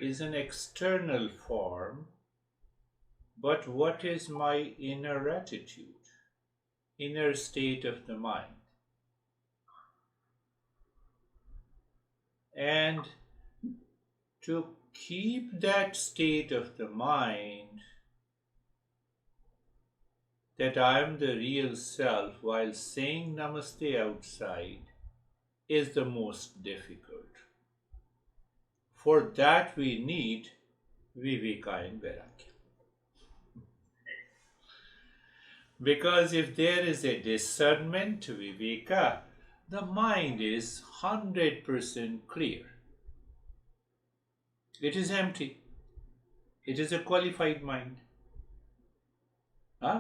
is an external form, but what is my inner attitude, inner state of the mind? And to keep that state of the mind, that I am the real self while saying namaste outside, is the most difficult. For that we need viveka and vairagya. Because if there is a discernment, viveka, the mind is 100% clear. It is empty. It is a qualified mind.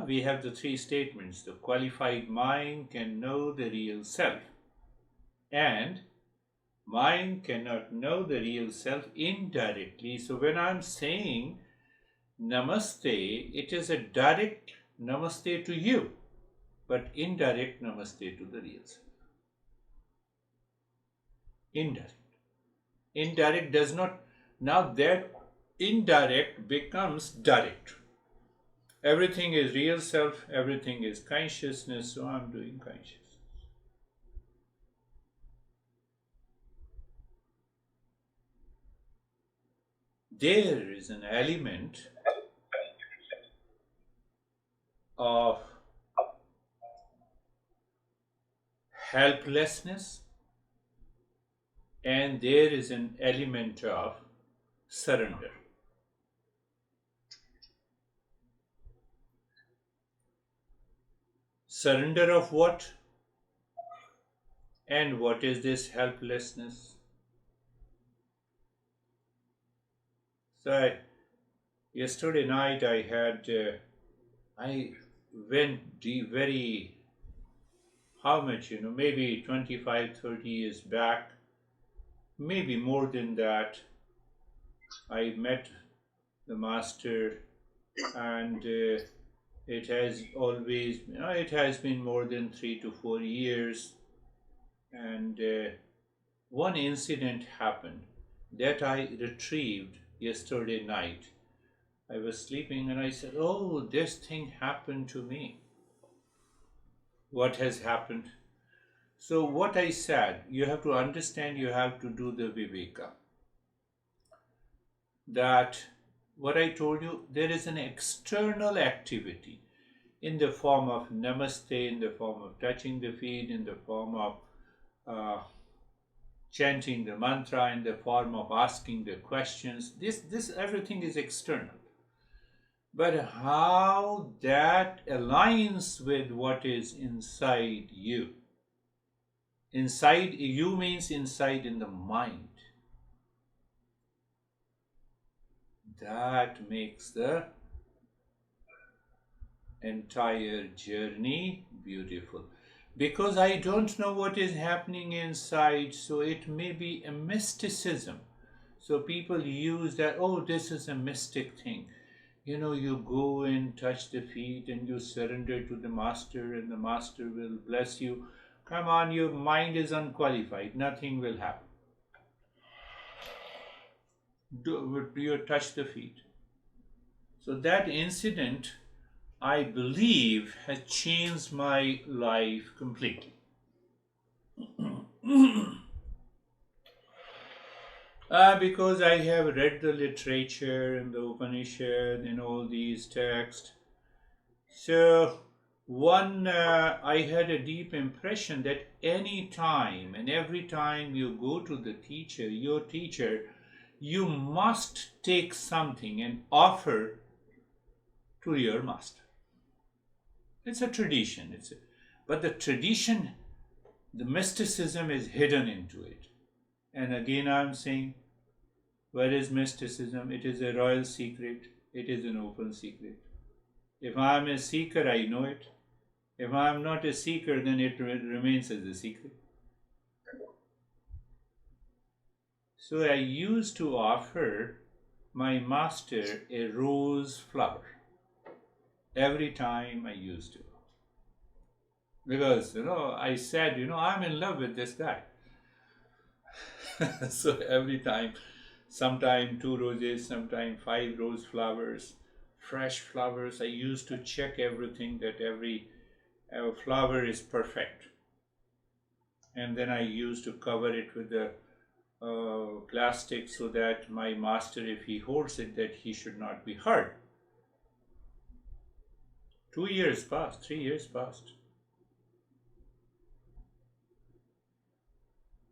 We have the three statements. The qualified mind can know the real self, and mind cannot know the real self indirectly. So when I'm saying namaste, it is a direct namaste to you, but indirect namaste to the real self. Indirect. Indirect does not, now that indirect becomes direct. Everything is real self, everything is consciousness, so I'm doing consciousness. There is an element of helplessness, and there is an element of surrender. Surrender of what? And what is this helplessness? So yesterday night I went deep, very, how much, maybe 25, 30 years back, maybe more than that. I met the master, and it has been more than 3 to 4 years, and one incident happened that I retrieved yesterday night. I was sleeping and I said, oh, this thing happened to me. What has happened? So what I said, you have to understand, you have to do the viveka. That what I told you, there is an external activity in the form of namaste, in the form of touching the feet, in the form of chanting the mantra, in the form of asking the questions. This everything is external. But how that aligns with what is inside you. Inside you means inside in the mind. That makes the entire journey beautiful. Because I don't know what is happening inside, so it may be a mysticism. So people use that, oh, this is a mystic thing. You go and touch the feet and you surrender to the master and the master will bless you. Come on, your mind is unqualified. Nothing will happen. You touch the feet. So that incident, I believe, has changed my life completely. Because I have read the literature and the Upanishad and all these texts. So I had a deep impression that any time and every time you go to the teacher, your teacher, you must take something and offer to your master. It's a tradition. But the tradition, the mysticism is hidden into it. And again I'm saying, where is mysticism? It is a royal secret. It is an open secret. If I am a seeker, I know it. If I am not a seeker, then it remains as a secret. So I used to offer my master a rose flower. Every time I used to. Because, I said, I'm in love with this guy. So every time. Sometime 2 roses, sometime 5 rose flowers, fresh flowers. I used to check everything that every flower is perfect. And then I used to cover it with the plastic so that my master, if he holds it, that he should not be hurt. 2 years passed, 3 years passed.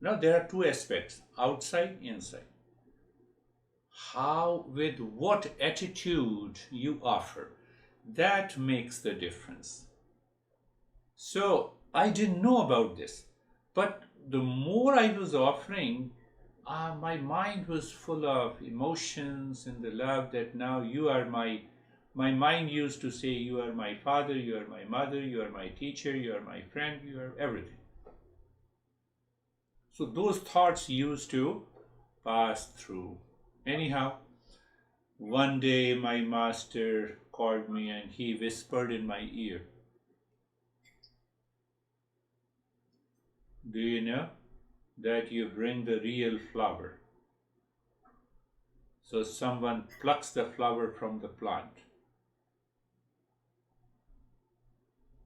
Now there are two aspects, outside, inside. How, with what attitude you offer, that makes the difference. So I didn't know about this, but the more I was offering, my mind was full of emotions and the love that now you are my mind used to say, you are my father, you are my mother, you are my teacher, you are my friend, you are everything. So those thoughts used to pass through. Anyhow, one day my master called me and he whispered in my ear, "Do you know that you bring the real flower? So someone plucks the flower from the plant.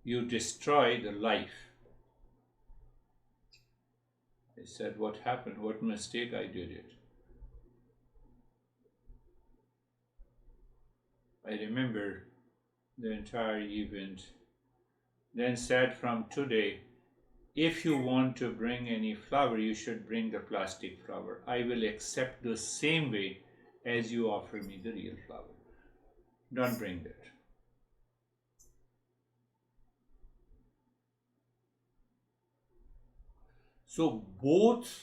You destroy the life." I said, "What happened? What mistake I did it?" I remember the entire event. Then said, "From today, if you want to bring any flower, you should bring the plastic flower. I will accept the same way as you offer me the real flower. Don't bring that." So both,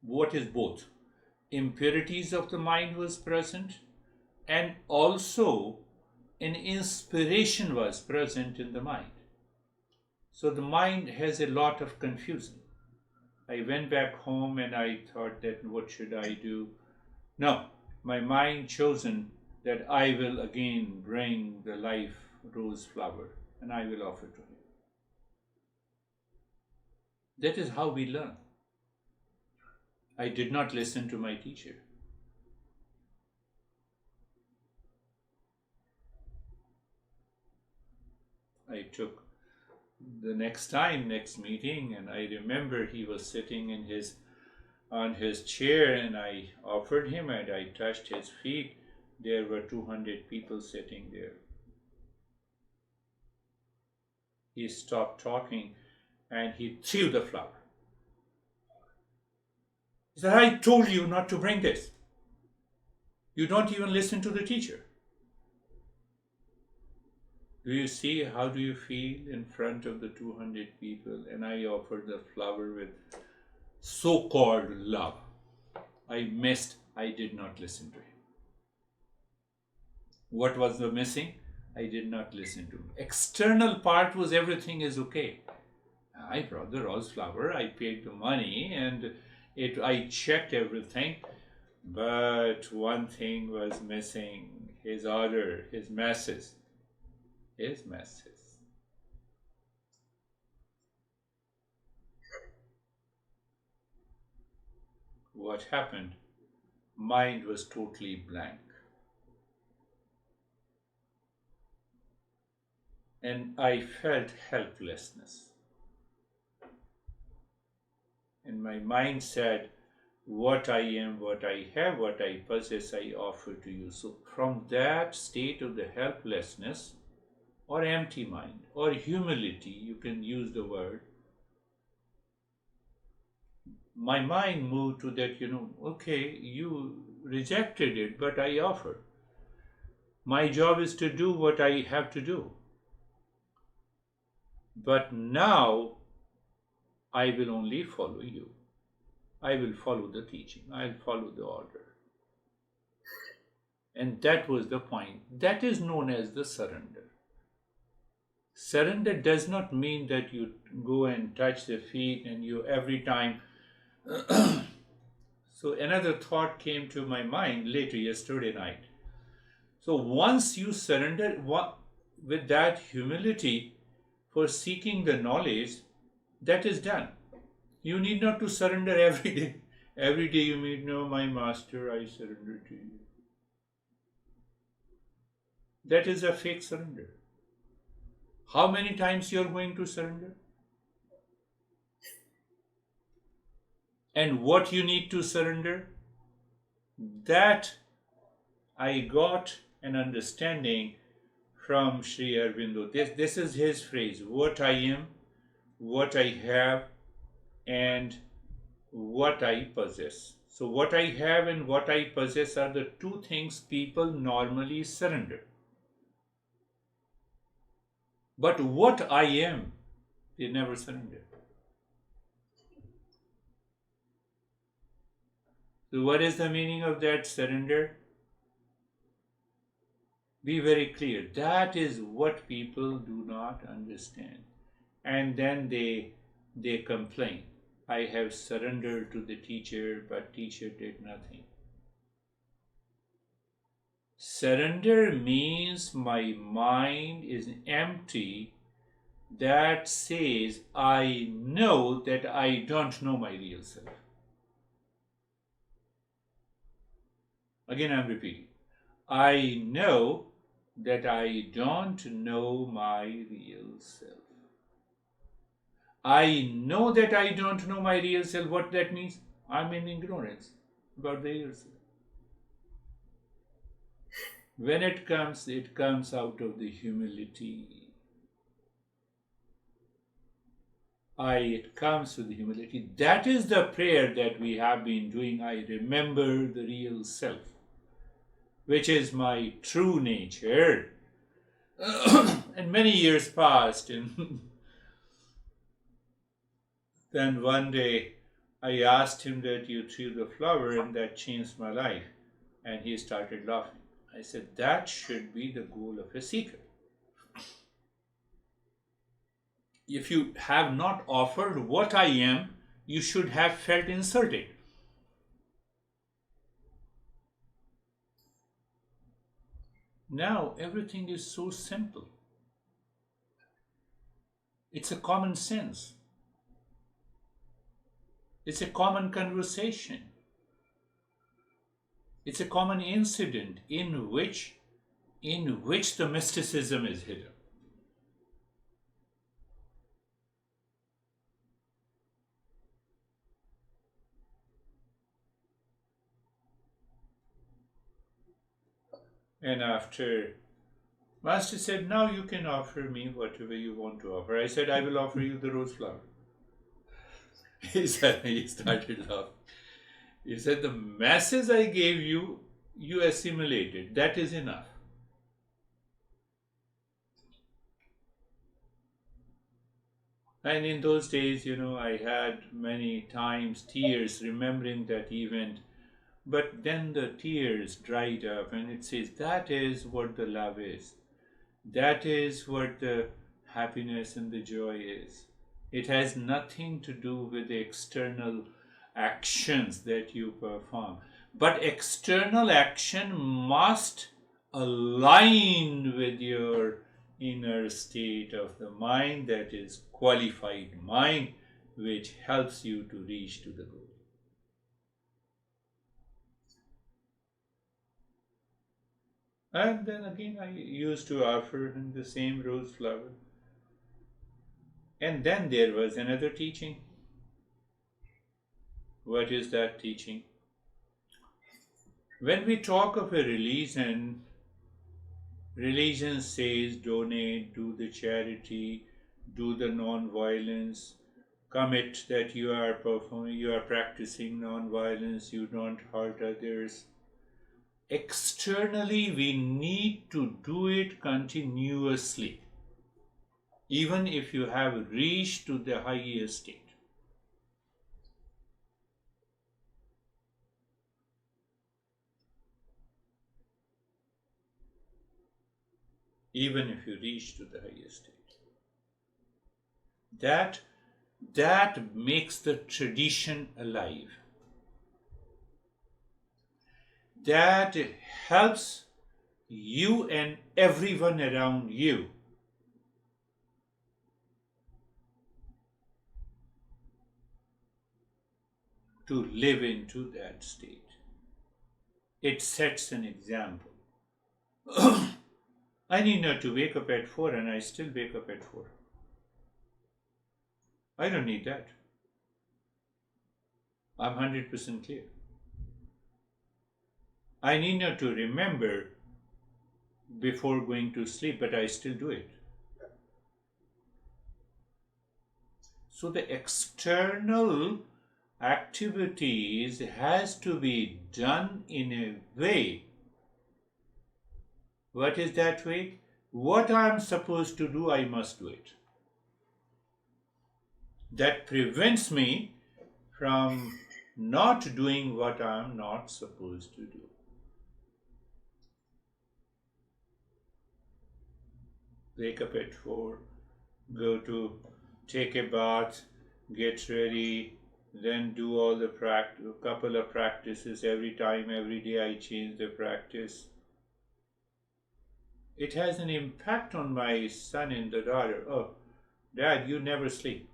what is both? Impurities of the mind was present, and also an inspiration was present in the mind. So the mind has a lot of confusion. I went back home and I thought that what should I do? No, my mind chosen that I will again bring the life rose flower and I will offer to him. That is how we learn. I did not listen to my teacher. I took the next meeting, and I remember he was sitting on his chair, and I offered him and I touched his feet. There were 200 people sitting there. He stopped talking and he threw the flower. He said, "I told you not to bring this. You don't even listen to the teacher. Do you see how do you feel in front of the 200 people?" And I offered the flower with so-called love. I did not listen to him. What was the missing? I did not listen to him. External part was everything is okay. I brought the rose flower, I paid the money, and I checked everything. But one thing was missing, his order, his message. His message. What happened? Mind was totally blank. And I felt helplessness. And my mind said, "What I am, what I have, what I possess, I offer to you." So from that state of the helplessness, or empty mind, or humility, you can use the word, my mind moved to that, okay, you rejected it, but I offer. My job is to do what I have to do. But now I will only follow you. I will follow the teaching. I'll follow the order. And that was the point. That is known as the surrender. Surrender does not mean that you go and touch the feet and you every time. So another thought came to my mind later yesterday night. So once you surrender with that humility for seeking the knowledge, that is done. You need not to surrender every day. Every day you meet, no, my master, I surrender to you. That is a fake surrender. How many times you are going to surrender? And what you need to surrender? That I got an understanding from Sri Aurobindo. This is his phrase: what I am, what I have, and what I possess. So, what I have and what I possess are the two things people normally surrender. But what I am, they never surrender. So, what is the meaning of that surrender? Be very clear. That is what people do not understand. And then they complain. I have surrendered to the teacher, but teacher did nothing. Surrender means my mind is empty, that says I know that I don't know my real self. Again, I'm repeating. I know that I don't know my real self. I know that I don't know my real self. What that means? I'm in ignorance about the real self. When it comes out of the humility. It comes with the humility. That is the prayer that we have been doing. I remember the real self, which is my true nature. And many years passed, and then one day I asked him that you threw the flower, and that changed my life. And he started laughing. I said, that should be the goal of a seeker. If you have not offered what I am, you should have felt insulted. Now everything is so simple. It's a common sense. It's a common conversation. It's a common incident in which the mysticism is hidden. And after Master said, now you can offer me whatever you want to offer. I said, I will offer you the rose flower. He started laughing. He said, the masses I gave you, you assimilated. That is enough. And in those days, I had many times tears remembering that event. But then the tears dried up, and it says, that is what the love is. That is what the happiness and the joy is. It has nothing to do with the external actions that you perform. But external action must align with your inner state of the mind, that is qualified mind, which helps you to reach to the goal. And then again, I used to offer him the same rose flower. And then there was another teaching. What is that teaching? When we talk of a religion, religion says donate, do the charity, do the non-violence, commit that you are practicing non-violence, you don't hurt others. Externally, we need to do it continuously, even if you have reached to the highest state. Even if you reach to the highest state. That makes the tradition alive. That helps you and everyone around you to live into that state. It sets an example. I need not to wake up at 4 and I still wake up at 4. I don't need that. I'm 100% clear. I need not to remember before going to sleep, but I still do it. So the external activities has to be done in a way. What is that way? What I am supposed to do, I must do it. That prevents me from not doing what I am not supposed to do. Wake up at 4, go to take a bath, get ready, then do all the couple of practices every time, every day I change the practice. It has an impact on my son and the daughter. Oh, Dad, you never sleep.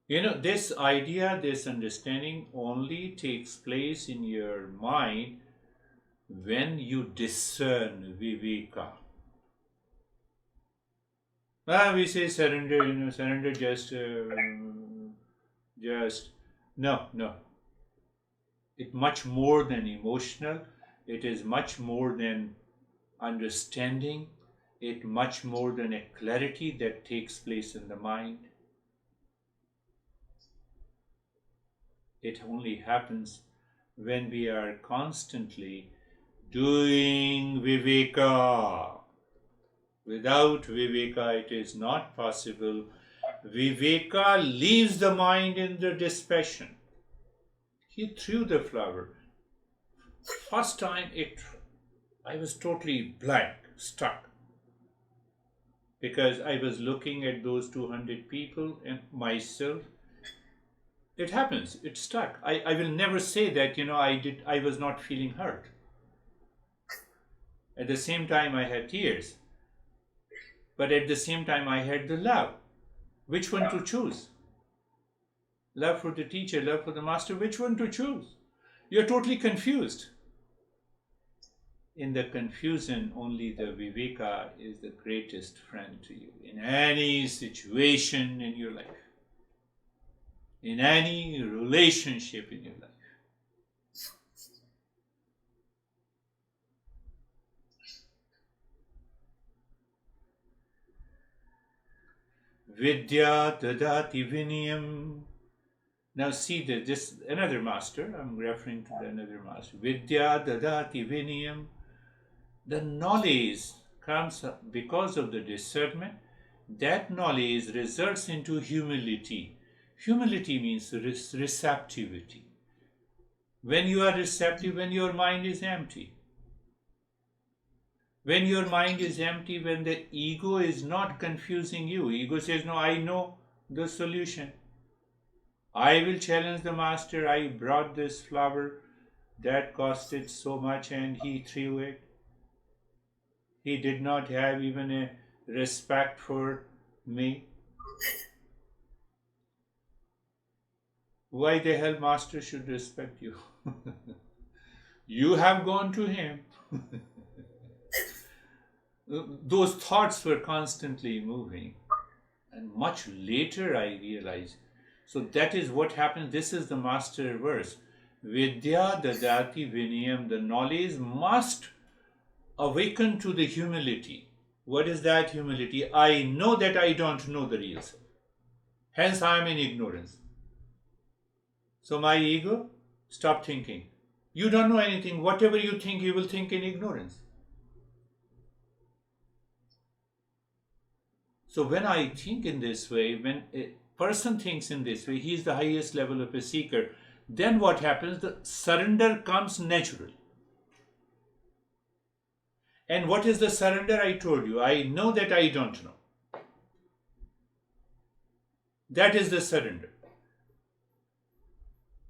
This idea, this understanding only takes place in your mind when you discern viveka. We say surrender, surrender just no. It's much more than emotional. It is much more than understanding. It's much more than a clarity that takes place in the mind. It only happens when we are constantly doing viveka. Without viveka, it is not possible. Viveka leaves the mind in the dispassion. He threw the flower. First time I was totally blank, stuck. Because I was looking at those 200 people and myself. It happens, it's stuck. I will never say that, I was not feeling hurt. At the same time, I had tears. But at the same time, I had the love. Which one to choose? Love for the teacher, love for the master, which one to choose? You're totally confused. In the confusion, only the viveka is the greatest friend to you in any situation in your life, in any relationship in your life. Vidya dadati vinayam. Now see this another master, I'm referring to another master. Vidya dadati vinayam. The knowledge comes because of the discernment. That knowledge results into humility. Humility means receptivity. When you are receptive, when your mind is empty. When your mind is empty, when the ego is not confusing you, ego says, no, I know the solution. I will challenge the master. I brought this flower that costed so much and he threw it. He did not have even a respect for me. Why the hell master should respect you? You have gone to him. Those thoughts were constantly moving. And much later I realized. So that is what happens. This is the master verse. Vidya dadati vinayam. The knowledge must awaken to the humility. What is that humility? I know that I don't know the real self. Hence I am in ignorance. So my ego, stop thinking. You don't know anything. Whatever you think, you will think in ignorance. So when I think in this way, when a person thinks in this way, he is the highest level of a seeker. Then what happens? The surrender comes naturally. And what is the surrender? I told you. I know that I don't know. That is the surrender.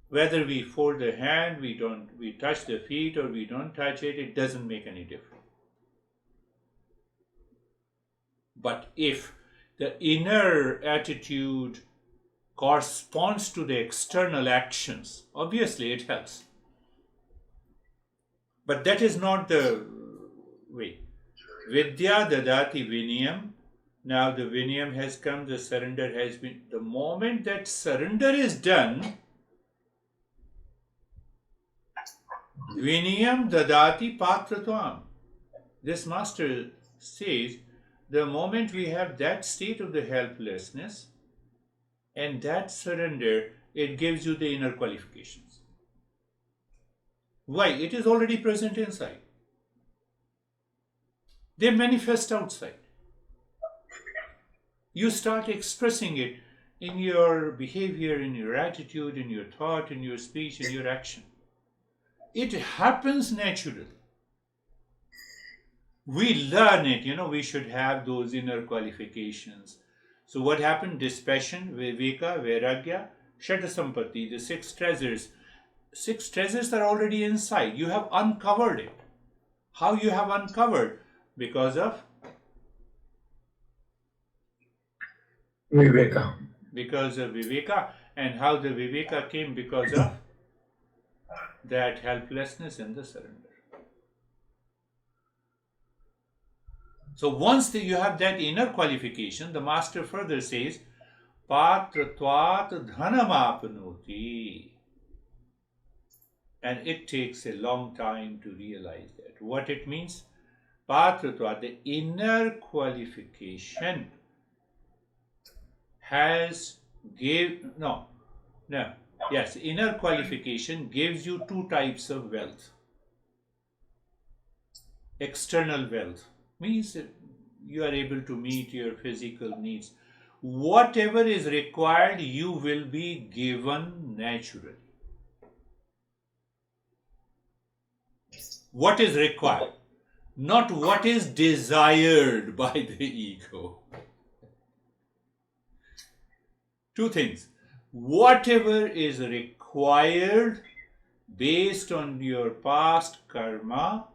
Whether we fold the hand, we touch the feet or we don't touch it, it doesn't make any difference. But if the inner attitude corresponds to the external actions, obviously it helps. But that is not the way. Vidya dadati vinayam. Now the vinayam has come, the surrender has been. The moment that surrender is done, vinayam dadati patratvam. This master says, the moment we have that state of the helplessness and that surrender, it gives you the inner qualifications. Why? It is already present inside. They manifest outside. You start expressing it in your behavior, in your attitude, in your thought, in your speech, in your action. It happens naturally. We learn it, we should have those inner qualifications. So what happened? Dispassion, viveka, vairagya, shatasampatti, the six treasures. Six treasures are already inside. You have uncovered it. How you have uncovered? Because of Viveka. Because of viveka. And how the viveka came? Because of that helplessness and the surrender. So once you have that inner qualification, the master further says, patratvat dhanamapnoti. And it takes a long time to realize that. What it means? Patratvat, the inner qualification inner qualification gives you two types of wealth. External wealth means you are able to meet your physical needs. Whatever is required, you will be given naturally. What is required, not what is desired by the ego. Two things. Whatever is required based on your past karma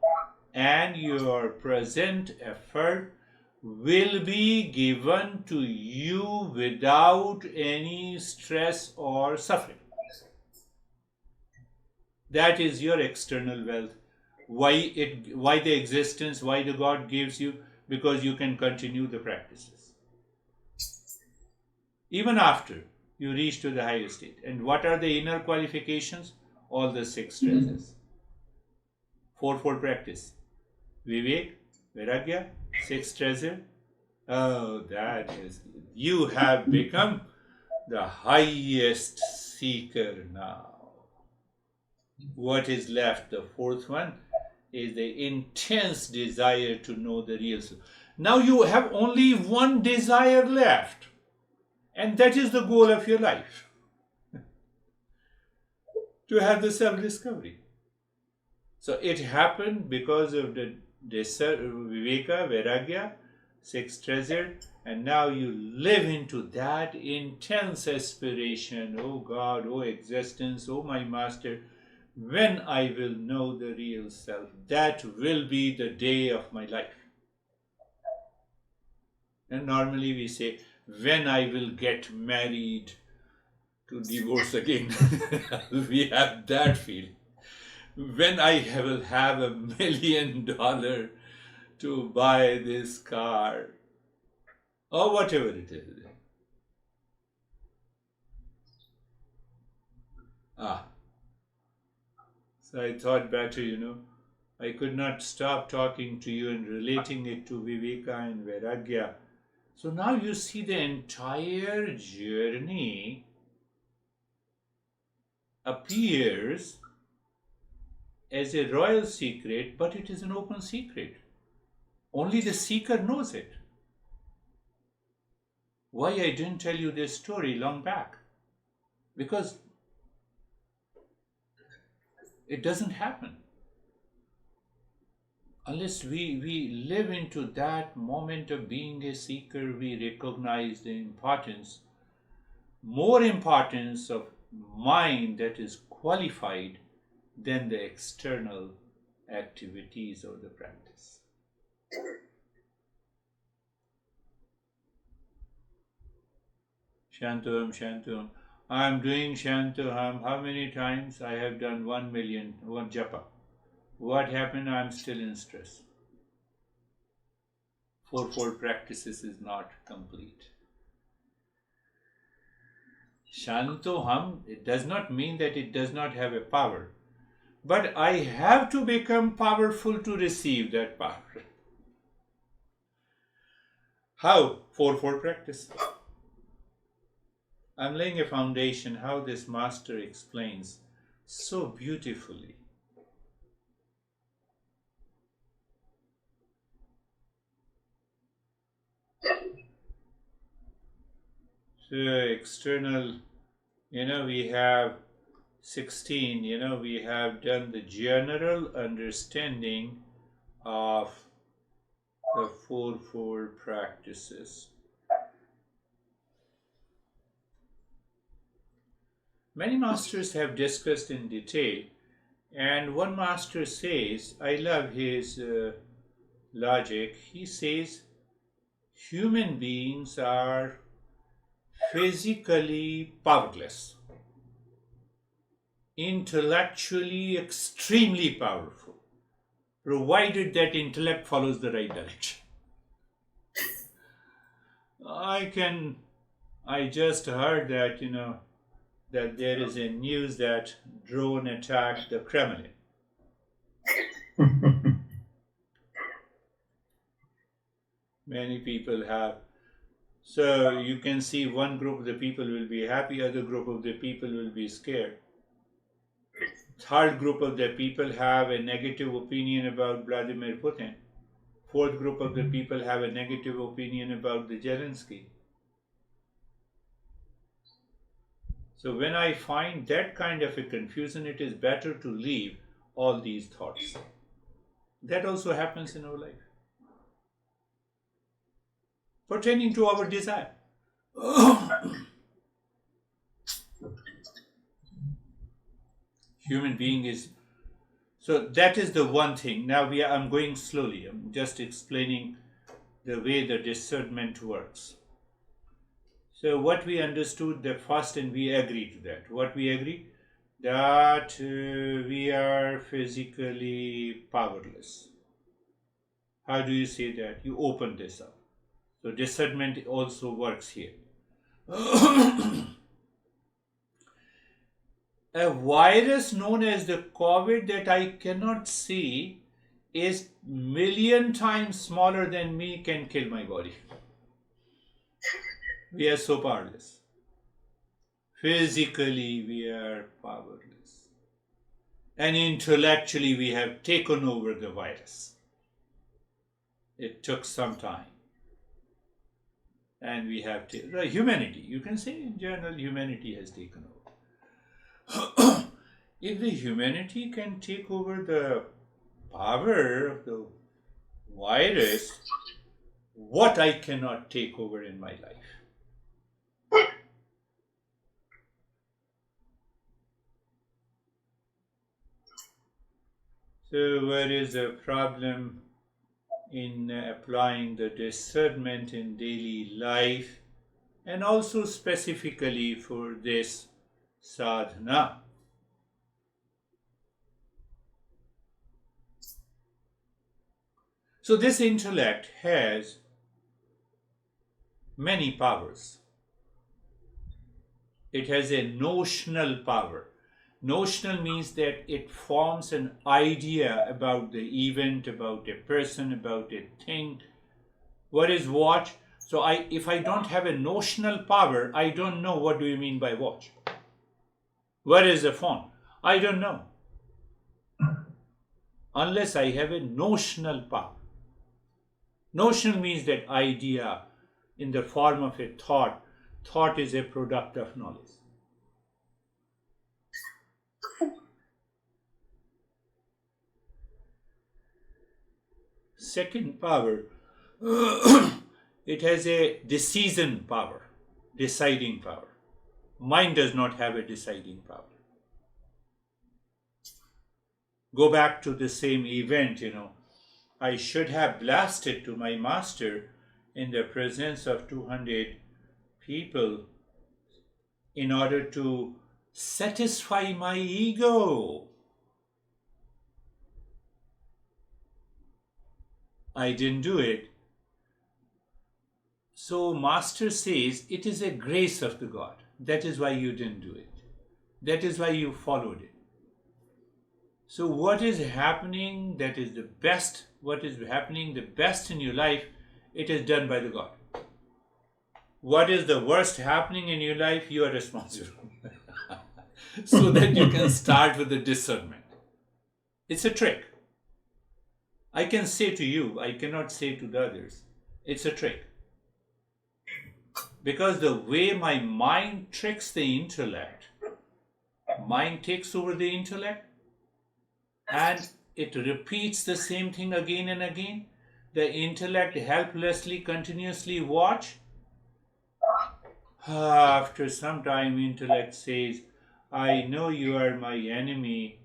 and your present effort will be given to you without any stress or suffering. That is your external wealth. Why the existence, why the God gives you? Because you can continue the practices. Even after you reach to the higher state. And what are the inner qualifications? All the six treasures. Fourfold practice. Vivek, Vairagya, six treasure. Oh, that is, you have become the highest seeker now. What is left? The fourth one is the intense desire to know the real self. Now you have only one desire left, and that is the goal of your life. To have the self-discovery. So it happened because of the Viveka, Vairagya, six treasure, and now you live into that intense aspiration. Oh God, oh existence, oh my master, when I will know the real self, that will be the day of my life. And normally we say, when I will get married, to divorce again. We have that feeling. When I will have $1 million to buy this car, or whatever it is. So I thought better, I could not stop talking to you and relating it to Viveka and Vairagya. So now you see the entire journey appears as a royal secret, but it is an open secret. Only the seeker knows it. Why I didn't tell you this story long back? Because it doesn't happen. Unless we live into that moment of being a seeker, we recognize the importance, more importance of mind that is qualified than the external activities of the practice. Shantoham, Shantoham. I am doing Shantoham. How many times? I have done 1 million, one japa. What happened? I am still in stress. Fourfold practices is not complete. Shantoham, it does not mean that it does not have a power. But I have to become powerful to receive that power. How? Fourfold practice. I'm laying a foundation how this master explains so beautifully. So external, we have 16, we have done the general understanding of the fourfold practices. Many masters have discussed in detail, and one master says, I love his logic, he says, human beings are physically powerless, intellectually extremely powerful, provided that intellect follows the right direction. I just heard that, that there is a news that drone attacked the Kremlin. Many people have. So you can see one group of the people will be happy, other group of the people will be scared. Third group of the people have a negative opinion about Vladimir Putin. Fourth group of the people have a negative opinion about the Zelensky. So when I find that kind of a confusion, it is better to leave all these thoughts. That also happens in our life, pertaining to our desire. Human being is, so that is the one thing. Now I'm going slowly. I'm just explaining the way the discernment works. So what we understood the first, and we agree to that. What we agree? That we are physically powerless. How do you say that? You open this up. So discernment also works here. A virus known as the COVID that I cannot see is million times smaller than me can kill my body. We are so powerless. Physically, we are powerless. And intellectually, we have taken over the virus. It took some time. And we have humanity. You can say in general, humanity has taken over. If the humanity can take over the power of the virus, what I cannot take over in my life? So what is the problem in applying the discernment in daily life, and also specifically for this sadhana? So this intellect has many powers. It has a notional power. Notional means that it forms an idea about the event, about a person, about a thing. What is watch? So if I don't have a notional power, I don't know what do you mean by watch. What is a phone? I don't know. Unless I have a notional power. Notional means that idea in the form of a thought. Thought is a product of knowledge. Second power, it has a decision power, deciding power. Mind does not have a deciding power. Go back to the same event, I should have blasted to my master in the presence of 200 people, in order to satisfy my ego. I didn't do it. So Master says it is a grace of the God. That is why you didn't do it. That is why you followed it. So what is happening that is the best, what is happening the best in your life, it is done by the God. What is the worst happening in your life, you are responsible. So that you can start with the discernment. It's a trick. I can say to you, I cannot say to the others. It's a trick. Because the way my mind tricks the intellect, mind takes over the intellect and it repeats the same thing again and again. The intellect helplessly, continuously watch. After some time, intellect says, I know you are my enemy,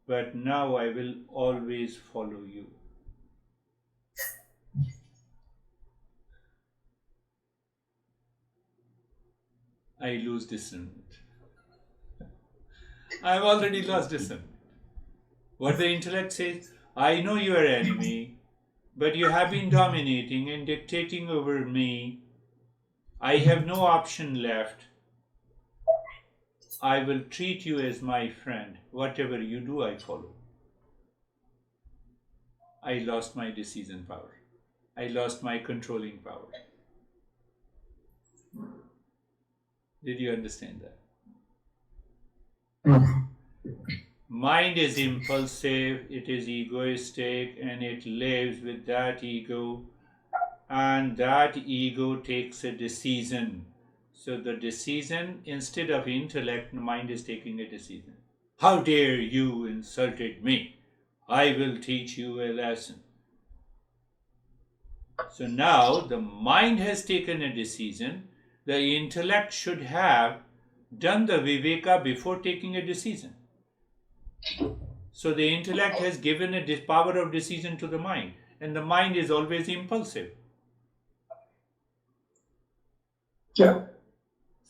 but now I will always follow you. I lose discernment. I've already lost discernment. What the intellect says, I know you are enemy, but you have been dominating and dictating over me. I have no option left. I will treat you as my friend. Whatever you do, I follow. I lost my decision power. I lost my controlling power. Did you understand that? Mind is impulsive, it is egoistic, and it lives with that ego, and that ego takes a decision. So the decision, instead of intellect, mind is taking a decision. How dare you insulted me? I will teach you a lesson. So now the mind has taken a decision. The intellect should have done the viveka before taking a decision. So the intellect has given a power of decision to the mind, and the mind is always impulsive. Yeah.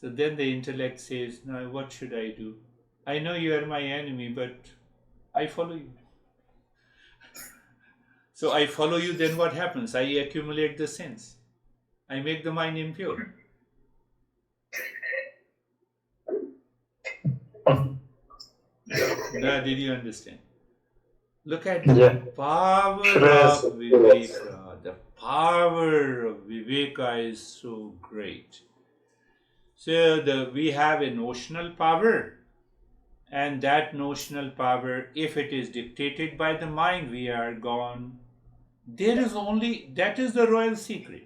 So then the intellect says, now what should I do? I know you are my enemy, but I follow you. So I follow you, then what happens? I accumulate the sins. I make the mind impure. Now, did you understand? Look at the power of viveka. The power of viveka is so great. So we have a notional power, and that notional power, if it is dictated by the mind, we are gone. There is only, that is the royal secret.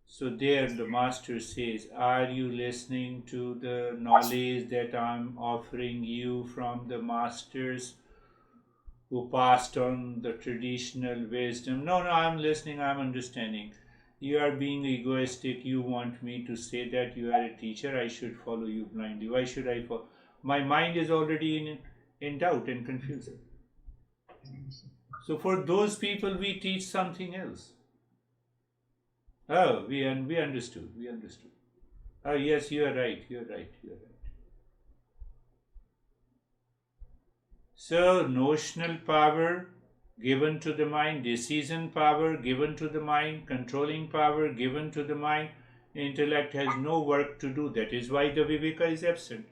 So there the master says, are you listening to the knowledge that I'm offering you from the masters who passed on the traditional wisdom? No, I'm listening, I'm understanding. You are being egoistic, you want me to say that you are a teacher, I should follow you blindly. Why should I follow? My mind is already in doubt and confusion. So for those people we teach something else. Oh, we understood. Oh, yes, you are right. So, notional power given to the mind, decision power given to the mind, controlling power given to the mind, intellect has no work to do. That is why the viveka is absent.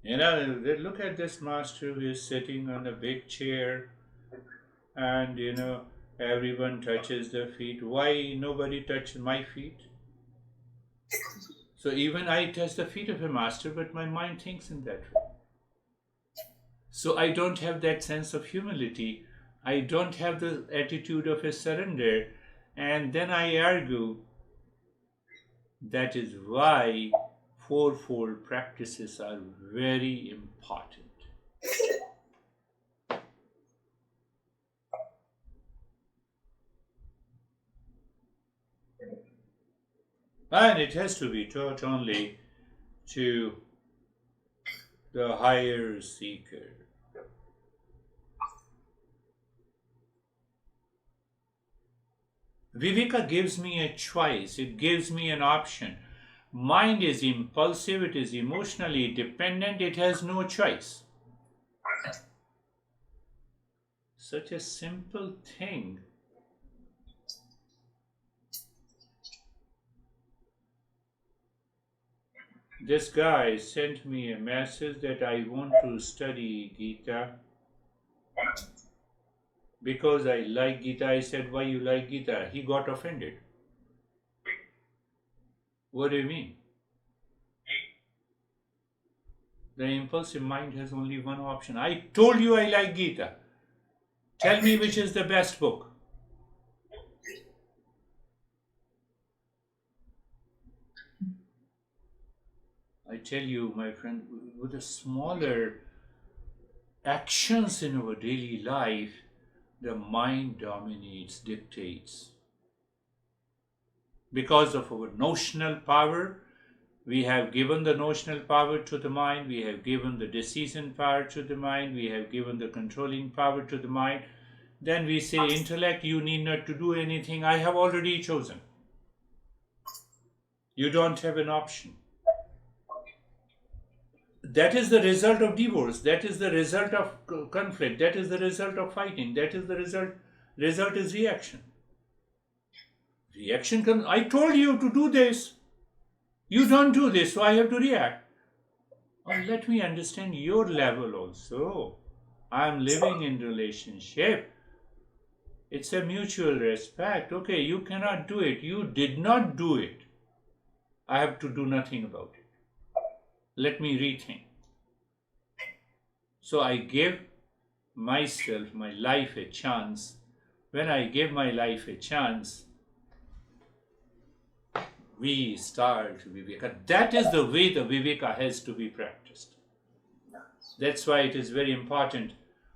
Look at this master who is sitting on a big chair, and everyone touches their feet. Why nobody touches my feet? So even I touch the feet of a master, but my mind thinks in that way. So I don't have that sense of humility. I don't have the attitude of a surrender. And then I argue that is why fourfold practices are very important. And it has to be taught only to the higher seeker. Viveka gives me a choice, it gives me an option. Mind is impulsive, it is emotionally dependent, it has no choice. Such a simple thing. This guy sent me a message that I want to study Gita because I like Gita. I said, why you like Gita? He got offended. What do you mean? The impulsive mind has only one option. I told you I like Gita. Tell me which is the best book. I tell you, my friend, with the smaller actions in our daily life, the mind dominates, dictates. Because of our notional power, we have given the notional power to the mind, we have given the decision power to the mind, we have given the controlling power to the mind. Then we say, intellect, you need not to do anything, I have already chosen. You don't have an option. That is the result of divorce, that is the result of conflict, that is the result of fighting, that is the result is reaction. Reaction comes, I told you to do this. You don't do this, so I have to react. Or let me understand your level also. I am living in relationship. It's a mutual respect. Okay, you cannot do it. You did not do it. I have to do nothing about it. Let me rethink. So I give myself, my life a chance. When I give my life a chance, we start Viveka. That is the way the Viveka has to be practiced. That's why it is very important.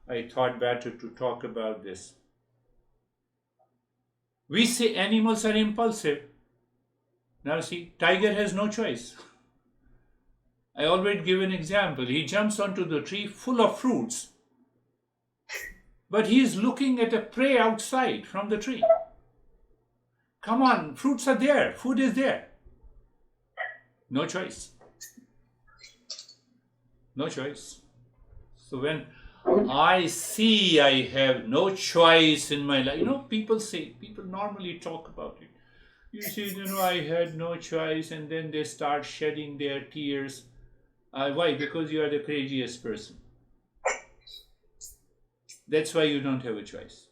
I thought better to talk about this. We say animals are impulsive. Now see, tiger has no choice. I always give an example. He jumps onto the tree full of fruits, but he is looking at a prey outside from the tree. Come on, fruits are there, food is there. No choice. No choice. So when I see I have no choice in my life, people normally talk about it. You see, I had no choice, and then they start shedding their tears. Why? Because you are the craziest person. That's why you don't have a choice.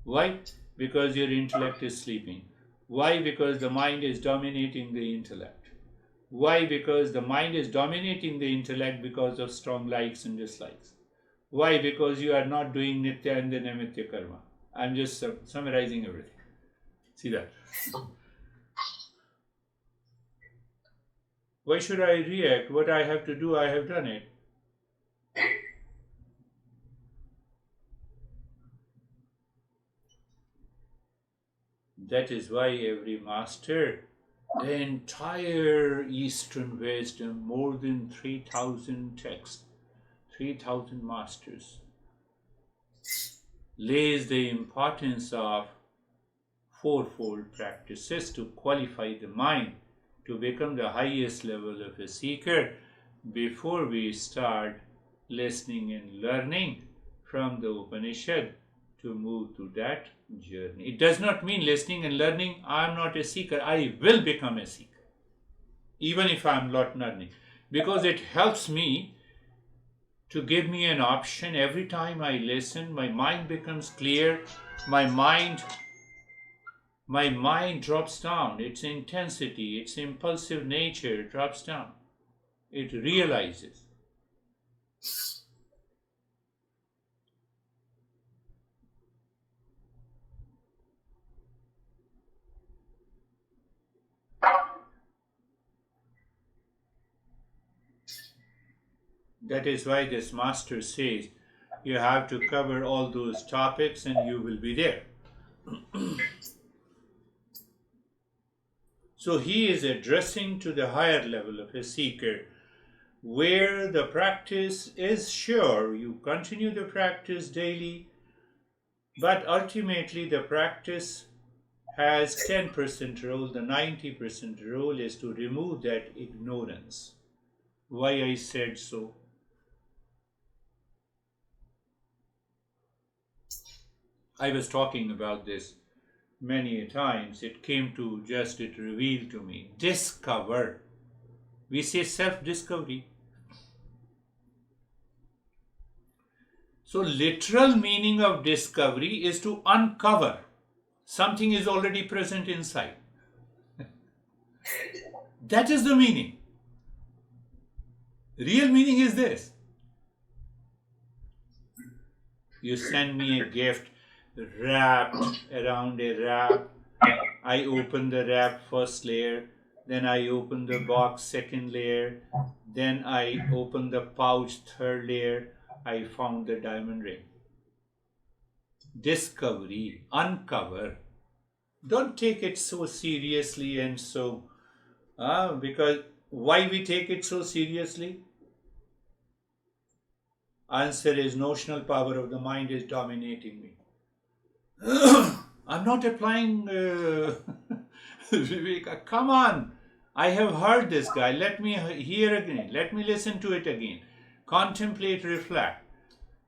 Why? Because your intellect is sleeping. Why? Because the mind is dominating the intellect. Why? Because the mind is dominating the intellect because of strong likes and dislikes. Why? Because you are not doing nitya and the naimitya karma. I'm just summarizing everything. See that? Why should I react? What I have to do, I have done it. That is why every master, the entire Eastern wisdom, more than 3,000 texts, 3,000 masters, lays the importance of fourfold practices to qualify the mind to become the highest level of a seeker before we start listening and learning from the Upanishad to move to that journey. It does not mean listening and learning, I am not a seeker, I will become a seeker, even if I am not learning, because it helps me to give me an option. Every time I listen, my mind becomes clear, my mind drops down, its intensity, its impulsive nature drops down. It realizes. That is why this master says, you have to cover all those topics and you will be there. So he is addressing to the higher level of a seeker where the practice is sure. You continue the practice daily, but ultimately the practice has 10% role. The 90% role is to remove that ignorance. Why I said so? I was talking about this many times. It came to just, it revealed to me. Discover. We say self-discovery. So literal meaning of discovery is to uncover. Something is already present inside. That is the meaning. Real meaning is this. You send me a gift wrapped around a wrap. I open the wrap first layer, then I open the box second layer, then I open the pouch third layer. I found the diamond ring. Discovery, uncover. Don't take it so seriously and so, because why we take it so seriously? Answer is notional power of the mind is dominating me. I'm not applying Viveka. Come on. I have heard this guy. Let me hear again. Let me listen to it again. Contemplate, reflect.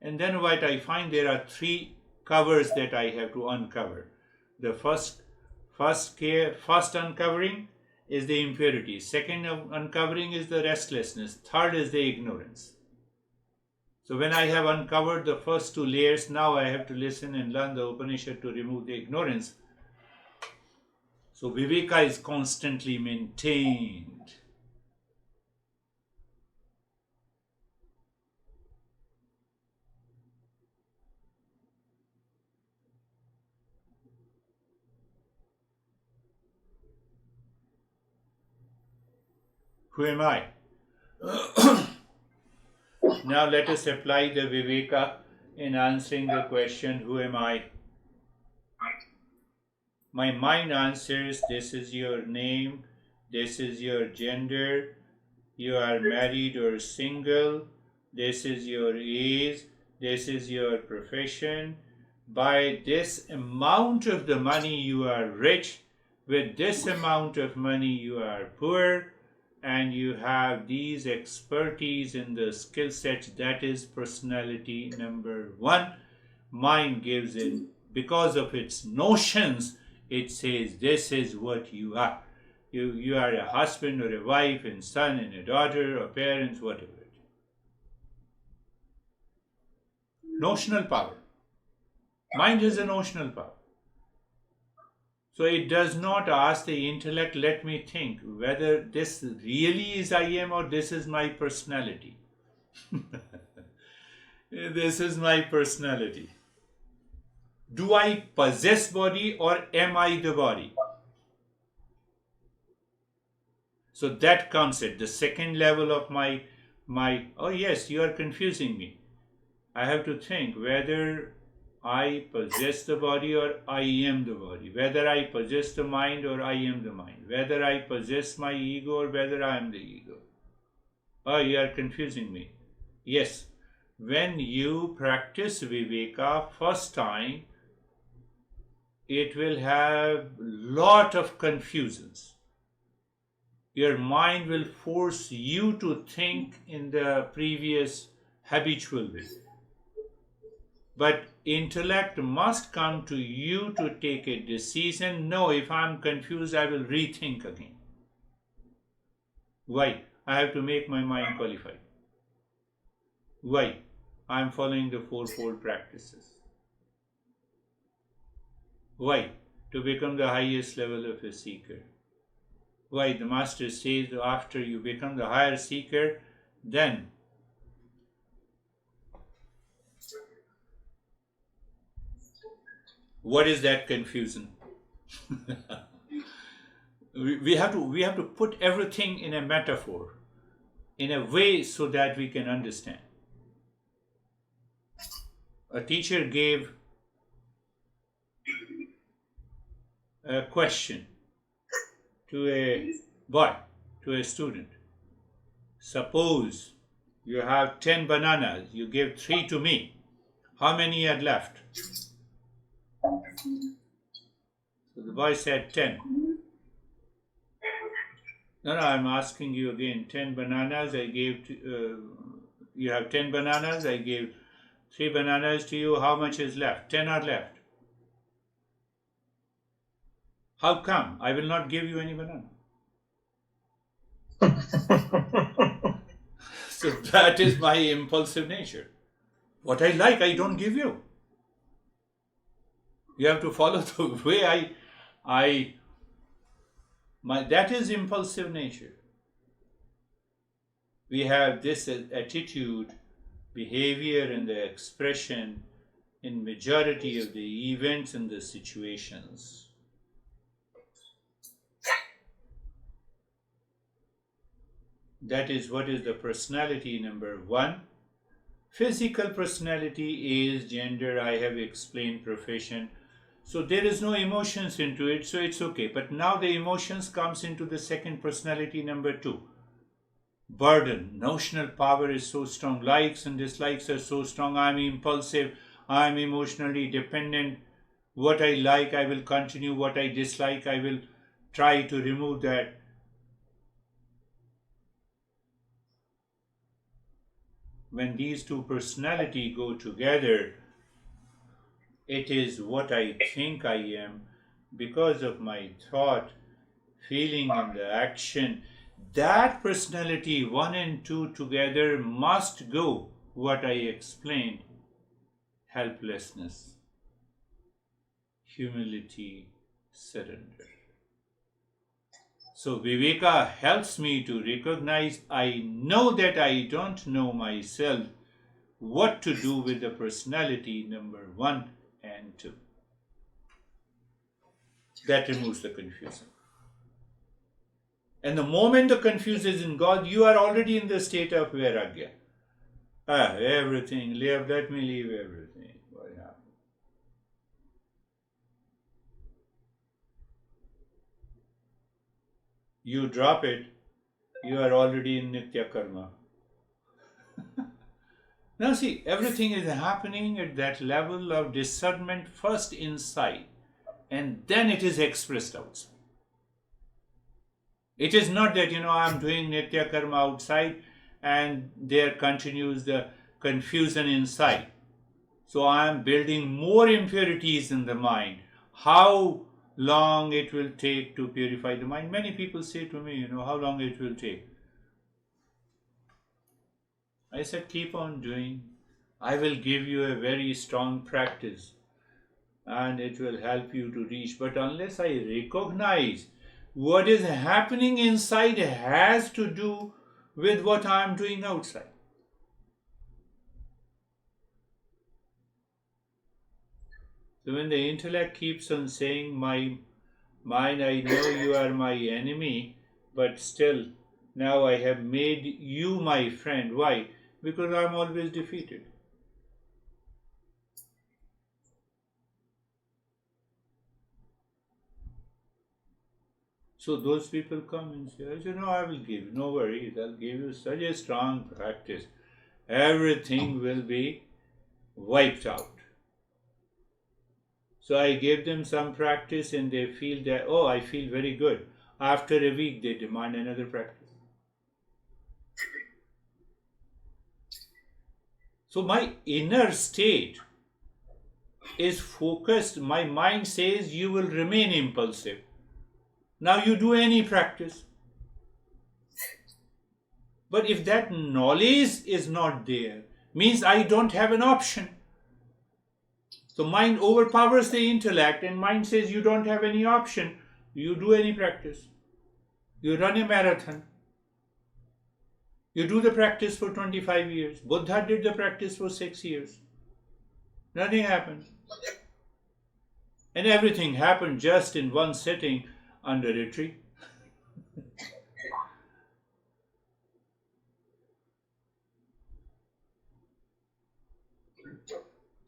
And then what I find, there are three covers that I have to uncover. The first uncovering is the impurity. Second uncovering is the restlessness. Third is the ignorance. So when I have uncovered the first two layers, now I have to listen and learn the Upanishad to remove the ignorance. So Viveka is constantly maintained. Who am I? Now let us apply the Viveka in answering the question, who am I? My mind answers, this is your name, this is your gender, you are married or single, this is your age, this is your profession. By this amount of the money you are rich, with this amount of money you are poor, and you have these expertise in the skill sets. That is personality number one. Mind gives in, because of its notions, it says this is what you are. You are a husband or a wife and son and a daughter or parents, whatever. Notional power. Mind has a notional power. So it does not ask the intellect, let me think whether this really is I am or this is my personality. This is my personality. Do I possess body or am I the body? So that comes at the second level of my, oh yes, you are confusing me. I have to think whether I possess the body or I am the body, whether I possess the mind or I am the mind, whether I possess my ego or whether I am the ego. Oh, you are confusing me. Yes, when you practice Viveka first time, it will have lot of confusions. Your mind will force you to think in the previous habitual way. But intellect must come to you to take a decision. No, if I'm confused, I will rethink again. Why? I have to make my mind qualified. Why? I'm following the fourfold practices. Why? To become the highest level of a seeker. Why? The master says after you become the higher seeker, then what is that confusion? we have to put everything in a metaphor, in a way so that we can understand. A teacher gave a question to a boy, to a student. Suppose you have 10 bananas, you give 3 to me. How many are left? So the boy said 10. No, I'm asking you again. 10 bananas, I gave you have 10 bananas, I gave 3 bananas to you. How much is left? 10 are left. How come? I will not give you any banana. So that is my impulsive nature. What I like, I don't give you. You have to follow the way that is impulsive nature. We have this attitude, behavior, and the expression in majority of the events and the situations. That is what is the personality number 1. Physical personality is gender, I have explained, profession. So there is no emotions into it, so it's okay. But now the emotions comes into the second personality number 2. Burden, notional power is so strong. Likes and dislikes are so strong. I'm impulsive, I'm emotionally dependent. What I like, I will continue. What I dislike, I will try to remove that. When these two personalities go together, it is what I think I am because of my thought, feeling, and the action. That personality 1 and 2 together must go, what I explained: helplessness, humility, surrender. So Viveka helps me to recognize I know that I don't know myself, what to do with the personality number 1 and 2. That removes the confusion. And the moment the confusion is in God, you are already in the state of vairagya. Everything, let me leave everything. What happened? You drop it, you are already in nitya karma. Now see, everything is happening at that level of discernment first inside, and then it is expressed outside. It is not that, I'm doing nitya karma outside and there continues the confusion inside. So I am building more impurities in the mind. How long it will take to purify the mind? Many people say to me, how long it will take? I said, keep on doing. I will give you a very strong practice and it will help you to reach. But unless I recognize what is happening inside has to do with what I am doing outside. So when the intellect keeps on saying, my mind, I know you are my enemy, but still, now I have made you my friend. Why? Because I am always defeated. So those people come and say, I will give you, no worries, I'll give you such a strong practice. Everything will be wiped out. So I gave them some practice and they feel that, I feel very good. After a week, they demand another practice. So my inner state is focused. My mind says you will remain impulsive. Now you do any practice. But if that knowledge is not there, means I don't have an option. So mind overpowers the intellect and mind says you don't have any option. You do any practice. You run a marathon. You do the practice for 25 years. Buddha did the practice for 6 years. Nothing happened. And everything happened just in one sitting under a tree.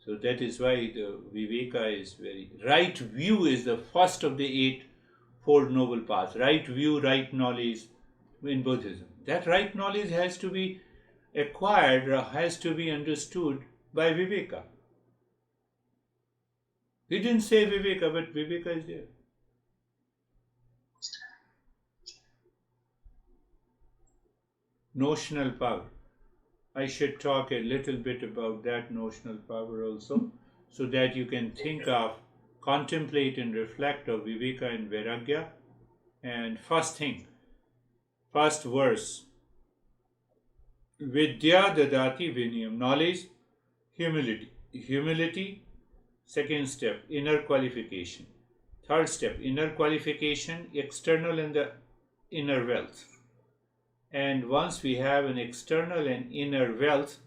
So that is why the Viveka is very... Right view is the first of the 8 Fold Noble Paths. Right view, right knowledge in Buddhism. That right knowledge has to be acquired, or has to be understood by Viveka. He didn't say Viveka, but Viveka is there. Notional power. I should talk a little bit about that notional power also, so that you can think of, contemplate and reflect of Viveka and Vairagya. And first thing, first verse, Vidya dadati vinayam, knowledge, humility. Humility, second step, inner qualification. Third step, inner qualification, external and the inner wealth. And once we have an external and inner wealth,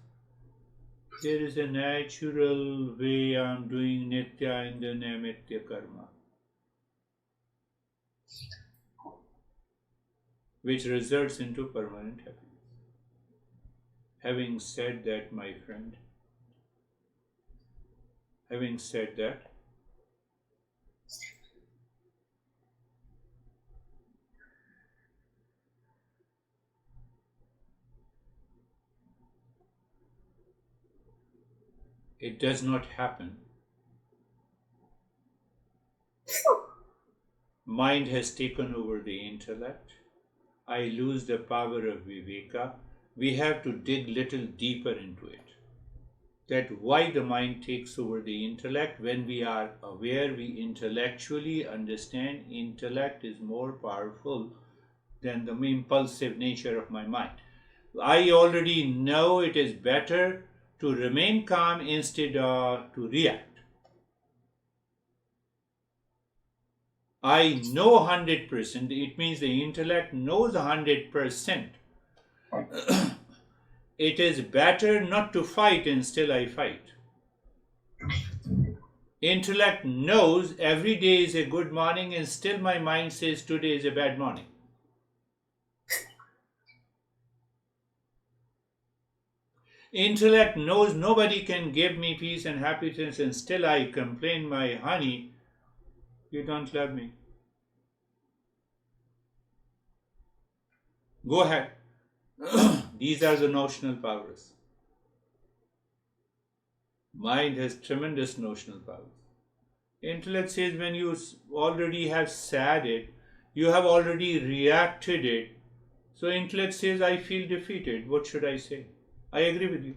there is a natural way I'm doing nitya and the naimitya karma, which results into permanent happiness. Having said that, my friend, having said that, it does not happen. Mind has taken over the intellect. I lose the power of Viveka. We have to dig little deeper into it. That why the mind takes over the intellect. When we are aware, we intellectually understand intellect is more powerful than the impulsive nature of my mind. I already know it is better to remain calm instead of to react. I know 100%, it means the intellect knows 100%. It is better not to fight and still I fight. Intellect knows every day is a good morning and still my mind says today is a bad morning. Intellect knows nobody can give me peace and happiness and still I complain, my honey, you don't love me. Go ahead. These are the notional powers. Mind has tremendous notional powers. Intellect says when you already have said it, you have already reacted it. So intellect says, I feel defeated. What should I say? I agree with you.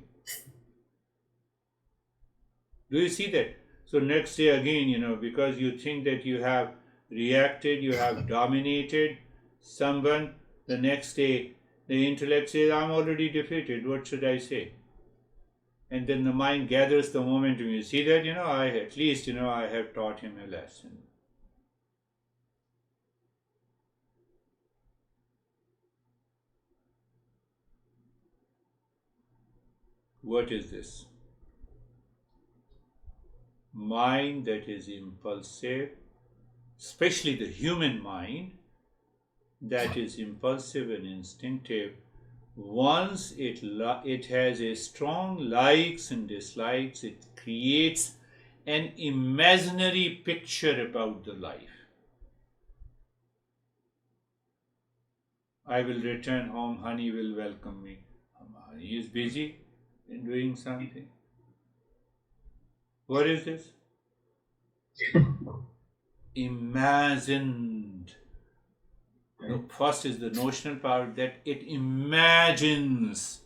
Do you see that? So next day again, because you think that you have reacted, you have dominated someone, the next day the intellect says, I'm already defeated. What should I say? And then the mind gathers the momentum. You see that, at least, I have taught him a lesson. What is this? Mind that is impulsive, especially the human mind, that is impulsive and instinctive. Once it has a strong likes and dislikes, it creates an imaginary picture about the life. I will return home, honey will welcome me. Honey is busy in doing something. What is this? Imagined. First is the notional power that it imagines,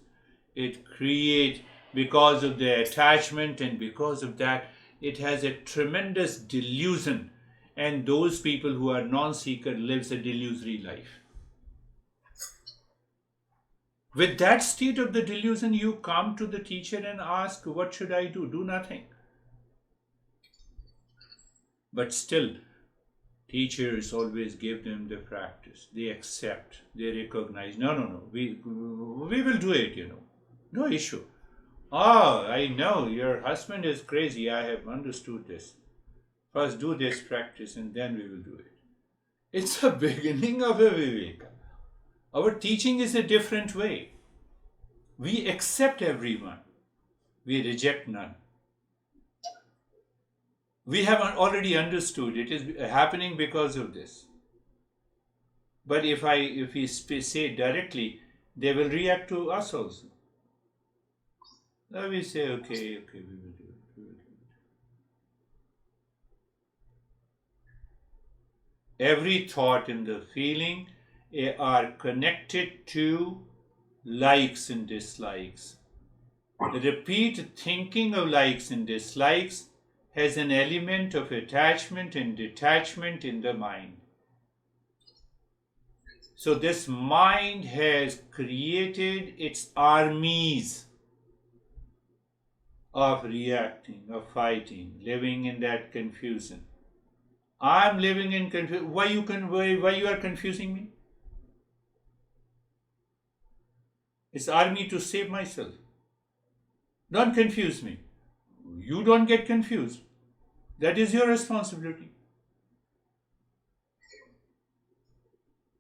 it creates, because of the attachment, and because of that it has a tremendous delusion, and those people who are non-seeker lives a delusory life. With that state of the delusion, you come to the teacher and ask, what should I do? Do nothing. But still, teachers always give them the practice. They accept, they recognize. No, we will do it, No issue. Oh, I know, your husband is crazy. I have understood this. First do this practice and then we will do it. It's a beginning of a Viveka. Our teaching is a different way. We accept everyone. We reject none. We have already understood it is happening because of this. But if we say directly, they will react to us also. Now we say, okay, we will do it. We will do it. Every thought and the feeling are connected to likes and dislikes. The repeat thinking of likes and dislikes has an element of attachment and detachment in the mind. So this mind has created its armies of reacting, of fighting, living in that confusion. I'm living in confusion. Why you are confusing me? It's army to save myself. Don't confuse me. You don't get confused. That is your responsibility.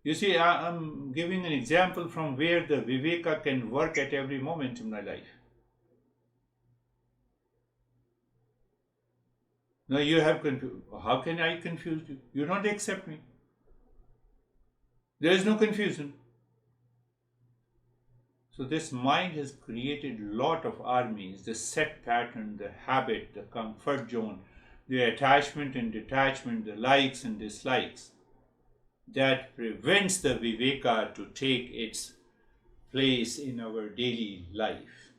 You see, I'm giving an example from where the viveka can work at every moment in my life. Now you have confused. How can I confuse you? You don't accept me. There is no confusion. So this mind has created a lot of armies, the set pattern, the habit, the comfort zone, the attachment and detachment, the likes and dislikes, that prevents the viveka to take its place in our daily life.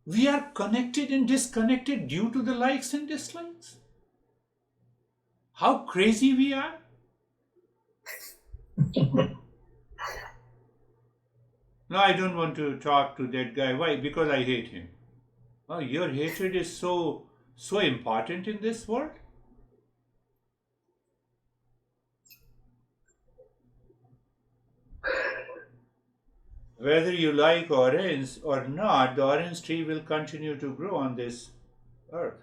We are connected and disconnected due to the likes and dislikes. How crazy we are. No, I don't want to talk to that guy. Why? Because I hate him. Oh, your hatred is so important in this world? Whether you like orange or not, the orange tree will continue to grow on this earth.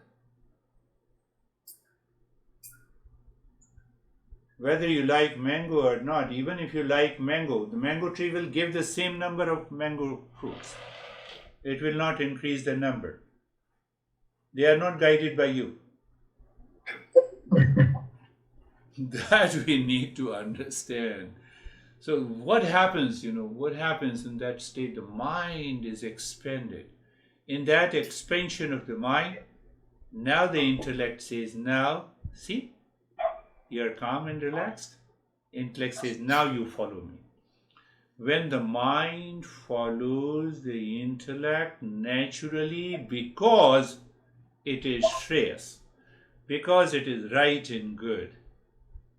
Whether you like mango or not, even if you like mango, the mango tree will give the same number of mango fruits. It will not increase the number. They are not guided by you. That we need to understand. So what happens, what happens in that state? The mind is expanded. In that expansion of the mind, now the intellect says, now, see, you are calm and relaxed. Intellect says, now you follow me. When the mind follows the intellect naturally, because it is shreyas, because it is right and good,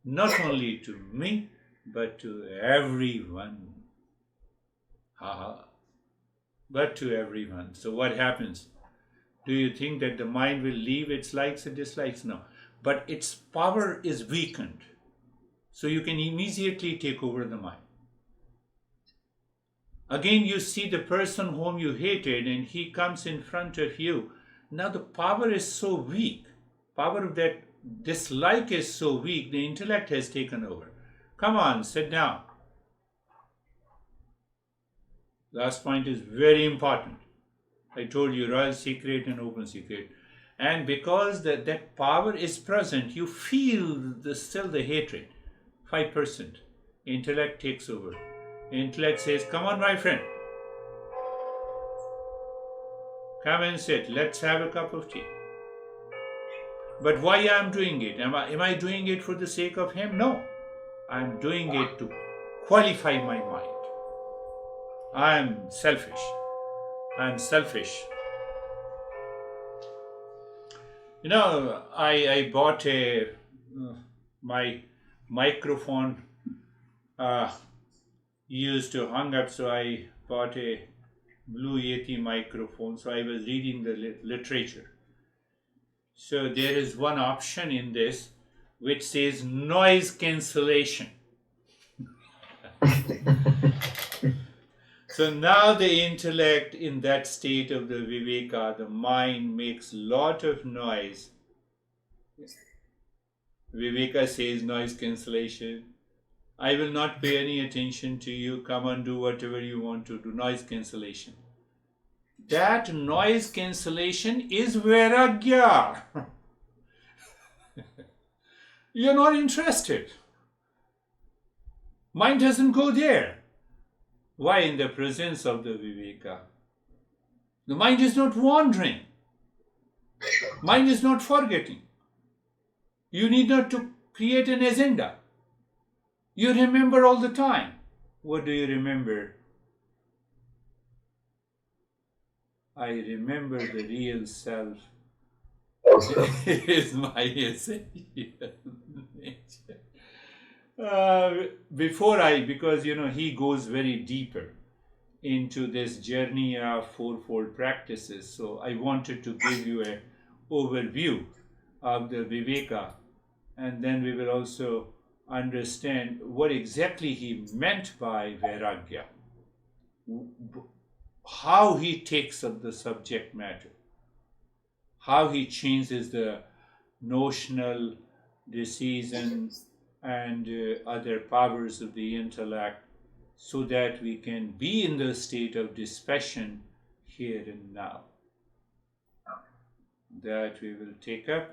not only to me, but to everyone. But to everyone. So what happens? Do you think that the mind will leave its likes and dislikes? No. But its power is weakened. So you can immediately take over the mind. Again, you see the person whom you hated and he comes in front of you. Now the power is so weak. Power of that dislike is so weak, the intellect has taken over. Come on, sit down. Last point is very important. I told you royal secret and open secret. And because that power is present, you feel still the hatred. 5%. Intellect takes over. Intellect says, come on, my friend. Come and sit. Let's have a cup of tea. But why am I doing it? Am I doing it for the sake of him? No. I'm doing it to qualify my mind. I'm selfish. I bought my microphone used to hang up, so I bought a Blue Yeti microphone. So I was reading the literature. So there is one option in this which says noise cancellation. So now the intellect in that state of the viveka, the mind makes lot of noise. Viveka says noise cancellation. I will not pay any attention to you. Come and do whatever you want to do. Noise cancellation. That noise cancellation is vairagya. You're not interested. Mind doesn't go there. Why? In the presence of the Viveka. The mind is not wandering. Mind is not forgetting. You need not to create an agenda. You remember all the time. What do you remember? I remember the real self is my essential nature. Because he goes very deeper into this journey of fourfold practices. So I wanted to give you an overview of the Viveka, and then we will also understand what exactly he meant by Vairagya, how he takes up the subject matter, how he changes the notional decision and other powers of the intellect so that we can be in the state of dispassion here and now. That we will take up